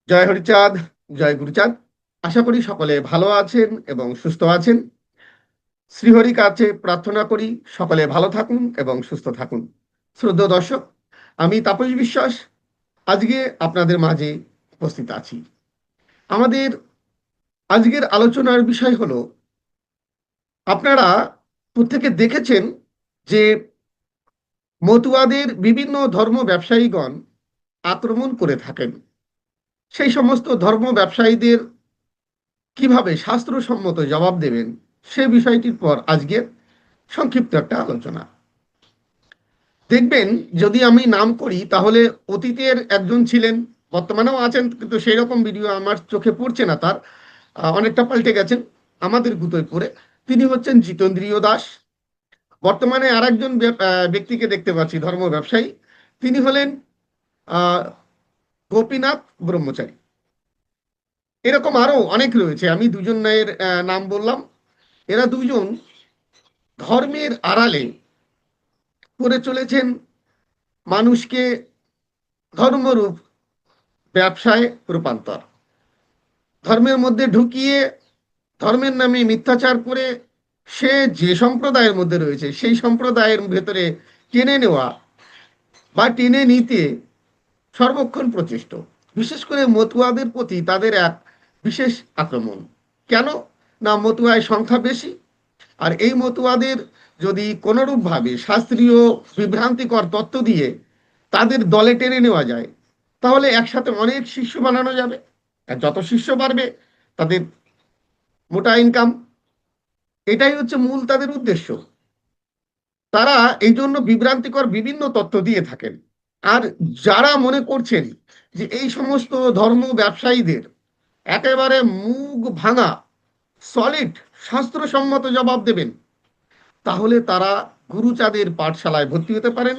জয় হরিচাঁদ, জয় গুরুচাঁদ। আশা করি সকলে ভালো আছেন এবং সুস্থ আছেন। শ্রীহরি কাছে প্রার্থনা করি সকলে ভালো থাকুন এবং সুস্থ থাকুন। শ্রদ্ধেয় দর্শক, আমি তাপস বিশ্বাস আজকে আপনাদের মাঝে উপস্থিত আছি। আমাদের আজকের আলোচনার বিষয় হলো, আপনারা প্রত্যেকে দেখেছেন যে মতুয়াদের বিভিন্ন ধর্ম ব্যবসায়ীগণ আক্রমণ করে থাকেন। সেই সমস্ত ধর্ম ব্যবসায়ীদের কিভাবে শাস্ত্রসম্মত জবাব দেবেন সে বিষয়টির পর আজকের সংক্ষিপ্ত একটা আলোচনা। দেখবেন, যদি আমি নাম করি তাহলে অতীতের একজন ছিলেন, বর্তমানেও আছেন, কিন্তু সেই রকম ভিডিও আমার চোখে পড়ছে না তার। অনেকটা পাল্টে গেছেন আমাদের গুতোয় পড়ে। তিনি হচ্ছেন জিতেন্দ্রিয় দাস। বর্তমানে আর একজন ব্যক্তিকে দেখতে পাচ্ছি, ধর্ম ব্যবসায়ী। তিনি হলেন আহ, গোপীনাথ ব্রহ্মচারী। এরকম আরো অনেক রয়েছে, আমি দুজনের নাম বললাম। এরা দুজন ধর্মের আড়ালে করে চলেছেন মানুষকে ধর্মরূপ ব্যবসায় রূপান্তর, ধর্মের মধ্যে ঢুকিয়ে ধর্মের নামে মিথ্যাচার করে সে যে সম্প্রদায়ের মধ্যে রয়েছে সেই সম্প্রদায়ের ভেতরে টেনে নেওয়া বা টেনে নিতে সর্বক্ষণ প্রচেষ্ট। বিশেষ করে মতুয়াদের প্রতি তাদের এক বিশেষ আক্রমণ। কেন? না, মতুয়ায় সংখ্যা বেশি। আর এই মতুয়াদের যদি কোনোরূপভাবে শাস্ত্রীয় বিভ্রান্তিকর তত্ত্ব দিয়ে তাদের দলে টেনে নেওয়া যায়, তাহলে একসাথে অনেক শিষ্য বানানো যাবে। আর যত শিষ্য বাড়বে তাদের মোটা ইনকাম। এটাই হচ্ছে মূল তাদের উদ্দেশ্য। তারা এই জন্য বিভ্রান্তিকর বিভিন্ন তথ্য দিয়ে থাকেন। আর যারা মনে করছেন যে এই সমস্ত ধর্ম ব্যবসায়ীদের একেবারে মুখ ভাঙা সলিড শাস্ত্রসম্মত জবাব দেবেন, তাহলে তারা গুরুচাঁদের পাঠশালায় ভর্তি হতে পারেন।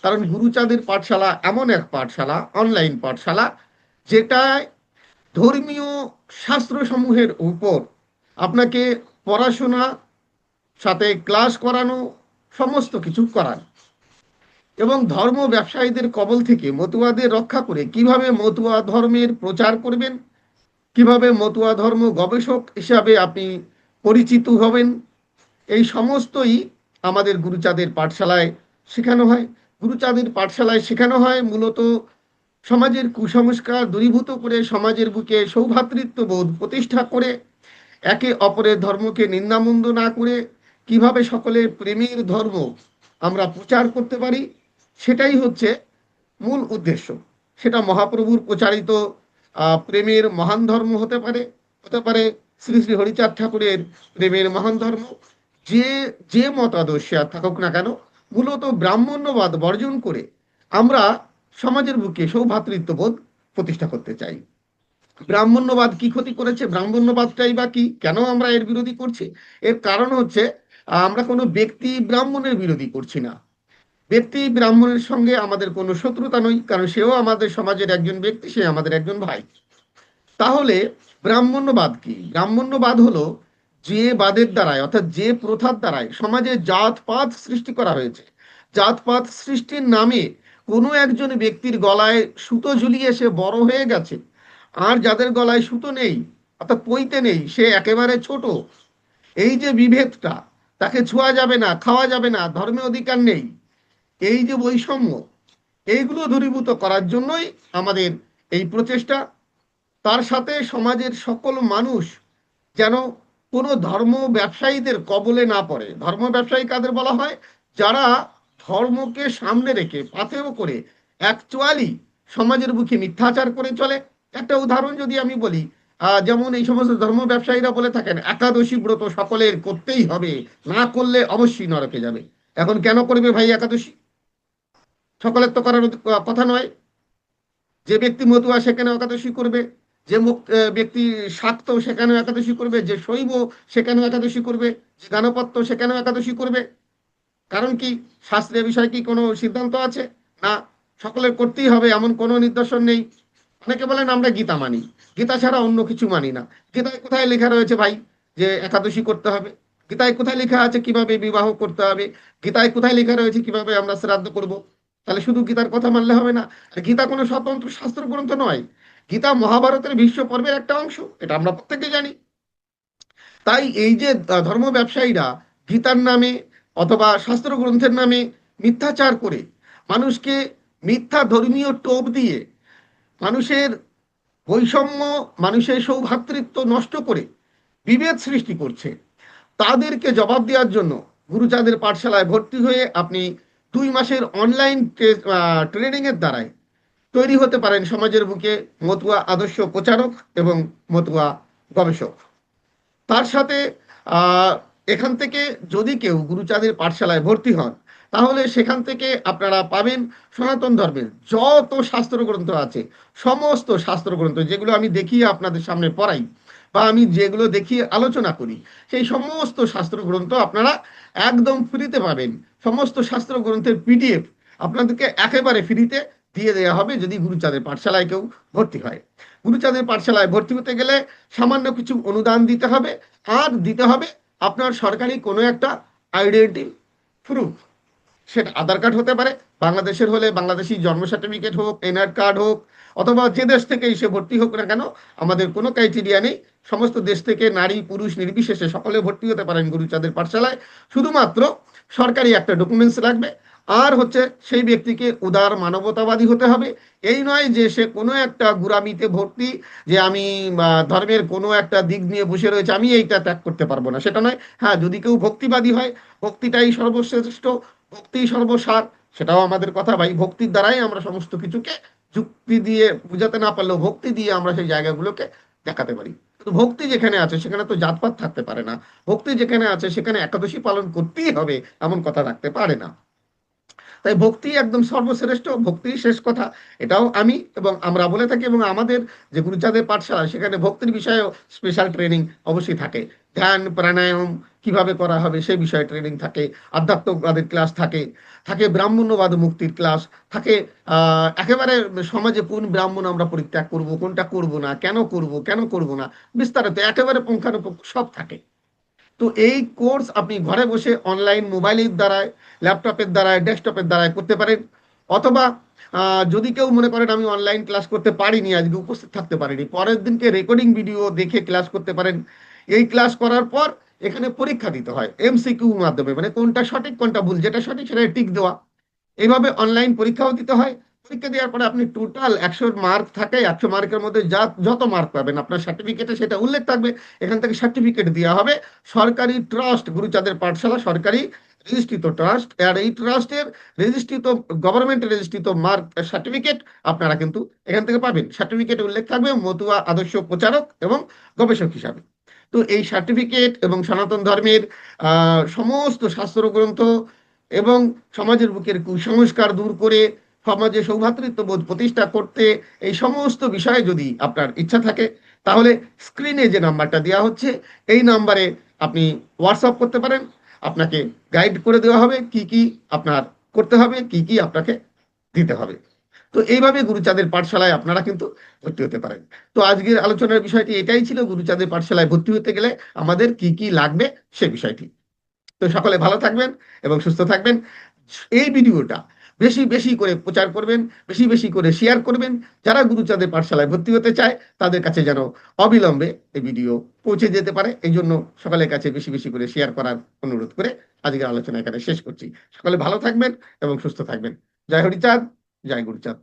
কারণ গুরুচাঁদের পাঠশালা এমন এক পাঠশালা, অনলাইন পাঠশালা, যেটায় ধর্মীয় শাস্ত্রসমূহের উপর আপনাকে পড়াশোনা সাথে ক্লাস করানো, সমস্ত কিছু করান। এবং ধর্ম ব্যবসায়ীদের কবল থেকে মতুয়াদের রক্ষা করে কিভাবে মতুয়া ধর্মের প্রচার করবেন, কিভাবে মতুয়া ধর্ম গবেষক হিসাবে আপনি পরিচিত হবেন, এই সমস্তই আমাদের গুরুচাঁদের পাঠশালায় শেখানো হয়। গুরুচাঁদের পাঠশালায় শেখানো হয় মূলত সমাজের কুসংস্কার দূরীভূত করে, সমাজের বুকে সৌভ্রাতৃত্ববোধ প্রতিষ্ঠা করে, একে অপরের ধর্মকে নিন্দামন্দ না করে কিভাবে সকলের প্রেমের ধর্ম আমরা প্রচার করতে পারি, সেটাই হচ্ছে মূল উদ্দেশ্য। সেটা মহাপ্রভুর প্রচারিত প্রেমের মহান ধর্ম হতে পারে, হতে পারে শ্রী শ্রী হরিচাঁদ ঠাকুরের প্রেমের মহান ধর্ম। যে যে মতাদর্শে আর থাকুক না কেন, মূলত ব্রাহ্মণ্যবাদ বর্জন করে আমরা সমাজের বুকে সৌভ্রাতৃত্ববোধ প্রতিষ্ঠা করতে চাই। ব্রাহ্মণ্যবাদ কি ক্ষতি করেছে? ব্রাহ্মণ্যবাদটাই বা কি, কেন আমরা এর বিরোধী করছি? এর কারণ হচ্ছে, আমরা কোনো ব্যক্তি ব্রাহ্মণের বিরোধী করছি না। ব্যক্তি ব্রাহ্মণের সঙ্গে আমাদের কোনো শত্রুতা নয়, কারণ সেও আমাদের সমাজের একজন ব্যক্তি, সে আমাদের একজন ভাই। তাহলে ব্রাহ্মণ্যবাদ কি? ব্রাহ্মণ্যবাদ হলো যে বাদের দ্বারায়, অর্থাৎ যে প্রথার দ্বারায় সমাজে জাতপাত সৃষ্টি করা হয়েছে। জাতপাত সৃষ্টির নামে কোনো একজন ব্যক্তির গলায় সুতো ঝুলিয়ে সে বড় হয়ে গেছে, আর যাদের গলায় সুতো নেই, অর্থাৎ পইতে নেই, সে একেবারে ছোট। এই যে বিভেদটা, তাকে ছোঁয়া যাবে না, খাওয়া যাবে না, ধর্মে অধিকার নেই, এই যে বৈষম্য, এইগুলো দূরীভূত করার জন্যই আমাদের এই প্রচেষ্টা। তার সাথে সমাজের সকল মানুষ যেন কোনো ধর্ম ব্যবসায়ীদের কবলে না পড়ে। ধর্ম ব্যবসায়ী কাদের বলা হয়? যারা ধর্মকে সামনে রেখে পাথেয় করে অ্যাকচুয়ালি সমাজের বুকে মিথ্যাচার করে চলে। একটা উদাহরণ যদি আমি বলি, যেমন এই সমস্ত ধর্ম ব্যবসায়ীরা বলে থাকেন একাদশী ব্রত সকলের করতেই হবে, না করলে অবশ্যই নরকে যাবে। এখন কেন করবে ভাই একাদশী? সকলের তো করার কথা নয়। যে ব্যক্তি মতুয়া সেখানে একাদশী করবে, যে ব্যক্তি শাক্ত সেখানেও একাদশী করবে, যে শৈব সেখানেও একাদশী করবে, যে গানপত্য সেখানেও একাদশী করবে। কারণ কি? শাস্ত্রের বিষয়ে কি কোনো সিদ্ধান্ত আছে? না, সকলের করতেই হবে এমন কোনো নিদর্শন নেই। অনেকে বলেন আমরা গীতা মানি, গীতা ছাড়া অন্য কিছু মানি না। গীতায় কোথায় লেখা রয়েছে ভাই যে একাদশী করতে হবে? গীতায় কোথায় লেখা আছে কিভাবে বিবাহ করতে হবে? গীতায় কোথায় লেখা রয়েছে কিভাবে আমরা শ্রাদ্ধ করব? তাহলে শুধু গীতার কথা মানলে হবে না। আর গীতা কোনো স্বতন্ত্র শাস্ত্র গ্রন্থ নয়। গীতা মহাভারতের ভীষ্ম পর্বের একটা অংশ, এটা আমরা প্রত্যেকে জানি। তাই এই যে ধর্ম ব্যবসায়ীরা গীতার নামে অথবা শাস্ত্র গ্রন্থের নামে মিথ্যাচার করে মানুষকে মিথ্যা ধর্মীয় টোপ দিয়ে মানুষের বৈষম্য, মানুষের সৌভ্রাতৃত্ব নষ্ট করে বিভেদ সৃষ্টি করছে, তাদেরকে জবাব দেওয়ার জন্য গুরুচাঁদের পাঠশালায় ভর্তি হয়ে আপনি 2 মাসের অনলাইন ট্রেনিং এর দ্বারাই তৈরি হতে পারেন সমাজের বুকে মতুয়া আদর্শ প্রচারক এবং মতুয়া গবেষক। তার সাথে আহ, এখান থেকে যদি কেউ গুরুচাঁদের পাঠশালায় ভর্তি হন, তাহলে সেখান থেকে আপনারা পাবেন সনাতন ধর্মের যত শাস্ত্র গ্রন্থ আছে, সমস্ত শাস্ত্র গ্রন্থ যেগুলো আমি দেখিয়ে আপনাদের সামনে পড়াই বা আমি যেগুলো দেখিয়ে আলোচনা করি, সেই সমস্ত শাস্ত্র গ্রন্থ আপনারা একদম ফ্রিতে পাবেন। সমস্ত শাস্ত্র গ্রন্থের পিডিএফ আপনাদেরকে একেবারে ফ্রিতে দিয়ে দেওয়া হবে যদি গুরুচাঁদের পাঠশালায় কেউ ভর্তি হয়। গুরুচাঁদের পাঠশালায় ভর্তি হতে গেলে সামান্য কিছু অনুদান দিতে হবে, আর দিতে হবে আপনার সরকারি কোনো একটা আইডেন্টি প্রুফ। সেটা আধার কার্ড হতে পারে, বাংলাদেশের হলে বাংলাদেশি জন্ম সার্টিফিকেট হোক, এনআর কার্ড হোক, অথবা যে দেশ থেকে এসে ভর্তি হোক না কেন, আমাদের কোনো ক্রাইটেরিয়া নেই। সমস্ত দেশ থেকে নারী পুরুষ নির্বিশেষে সকলে ভর্তি হতে পারেন গুরুচাঁদের পাঠশালায়। শুধুমাত্র সরকারি একটা ডকুমেন্টস লাগবে, আর হচ্ছে সেই ব্যক্তিকে উদার মানবতাবাদী হতে হবে। এই নয় যে সে কোনো একটা গুরামিতে ভর্তি, যে আমি ধর্মের কোনো একটা দিক নিয়ে বসে রয়েছে, আমি এইটা ত্যাগ করতে পারবো না, সেটা নয়। হ্যাঁ, যদি কেউ ভক্তিবাদী হয়, ভক্তিটাই সর্বশ্রেষ্ঠ, ভক্তি সর্বসার, সেটাও আমাদের কথা। ভাই, ভক্তির দ্বারাই আমরা সমস্ত কিছুকে, যুক্তি দিয়ে বুঝাতে না পারলেও ভক্তি দিয়ে আমরা সেই জায়গাগুলোকে দেখাতে পারি। তো ভক্তি যেখানে আছে সেখানে তো জাতপাত থাকতে পারে না, ভক্তি যেখানে আছে সেখানে একাদশী পালন করতেই হবে এমন কথা রাখতে পারে না। তাই ভক্তি একদম সর্বশ্রেষ্ঠ, ভক্তি শেষ কথা, এটাও আমি এবং আমরা বলে থাকি। এবং আমাদের যে গুরুচাঁদের পাঠশালা, সেখানে ভক্তির বিষয়েও স্পেশাল ট্রেনিং অবশ্যই থাকে। ধ্যান প্রাণায়াম কিভাবে করা হবে সেই বিষয়ে ট্রেনিং থাকে, আধ্যাত্মবাদের ক্লাস থাকে, থাকে ব্রাহ্মণ্যবাদ মুক্তির ক্লাস থাকে, একেবারে সমাজে কোন ব্রাহ্মণ আমরা পরিত্যাগ করব, কোনটা করব না, কেন করব না, বিস্তারিত একেবারে পুঙ্খানুপুঙ্খ সব থাকে। তো এই কোর্স আপনি ঘরে বসে অনলাইন মোবাইলের দ্বারায়, ল্যাপটপের দ্বারায়, ডেস্কটপের দ্বারায় করতে পারেন। অথবা যদি কেউ মনে করেন আমি অনলাইন ক্লাস করতে পারিনি, আজকে উপস্থিত থাকতে পারিনি, পরের দিনকে রেকর্ডিং ভিডিও দেখে ক্লাস করতে পারেন। এই ক্লাস করার পর এখানে পরীক্ষা দিতে হয় এমসিকিউ মাধ্যমে, মানে কোনটা সঠিক কোনটা ভুল, যেটা সঠিক সেটা টিক দেওয়া। এইভাবে অনলাইন পরীক্ষাও দিতে হয়। পরীক্ষা দেওয়ার পরে আপনি টোটাল 100 মার্ক থাকে, 100 মার্কের মধ্যে যত মার্ক পাবেন আপনার সার্টিফিকেটে সেটা উল্লেখ থাকবে। এখান থেকে সার্টিফিকেট দেওয়া হবে সরকারি ট্রাস্ট, গুরুচাঁদের পাঠশালা সরকারি রেজিস্ট্রিত ট্রাস্ট, আর এই ট্রাস্টের রেজিস্ট্রিত, গভর্নমেন্ট রেজিস্ট্রিত মার্ক সার্টিফিকেট আপনারা কিন্তু এখান থেকে পাবেন। সার্টিফিকেটে উল্লেখ থাকবে মতুয়া আদর্শ প্রচারক এবং গবেষক হিসাবে। তো এই সার্টিফিকেট এবং সনাতন ধর্মের সমস্ত শাস্ত্র গ্রন্থ এবং সমাজের বুকের কুসংস্কার দূর করে সমাজে সৌভ্রাতৃত্ববোধ প্রতিষ্ঠা করতে, এই সমস্ত বিষয়ে যদি আপনার ইচ্ছা থাকে, তাহলে স্ক্রিনে যে নাম্বারটা দেওয়া হচ্ছে এই নাম্বারে আপনি হোয়াটসঅ্যাপ করতে পারেন। আপনাকে গাইড করে দেওয়া হবে কি কি আপনার করতে হবে, কি কি আপনাকে দিতে হবে। তো এইভাবে গুরুচাঁদের পাঠশালায় আপনারা কিন্তু ভর্তি হতে পারেন। তো আজকের আলোচনার বিষয়টি এটাই ছিল, গুরুচাঁদের পাঠশালায় ভর্তি হতে গেলে আমাদের কি কি লাগবে সে বিষয়টি। তো সকলে ভালো থাকবেন এবং সুস্থ থাকবেন। এই ভিডিওটা বেশি বেশি করে প্রচার করবেন, বেশি বেশি করে শেয়ার করবেন। যারা গুরুচাঁদের পাঠশালায় ভর্তি হতে চায় তাদের কাছে যেন অবিলম্বে এই ভিডিও পৌঁছে যেতে পারে, এই জন্য সকলের কাছে বেশি বেশি করে শেয়ার করার অনুরোধ করে আজকের আলোচনা এখানে শেষ করছি। সকলে ভালো থাকবেন এবং সুস্থ থাকবেন। জয় হরিচাঁদ, জয় গুরুচাঁদ।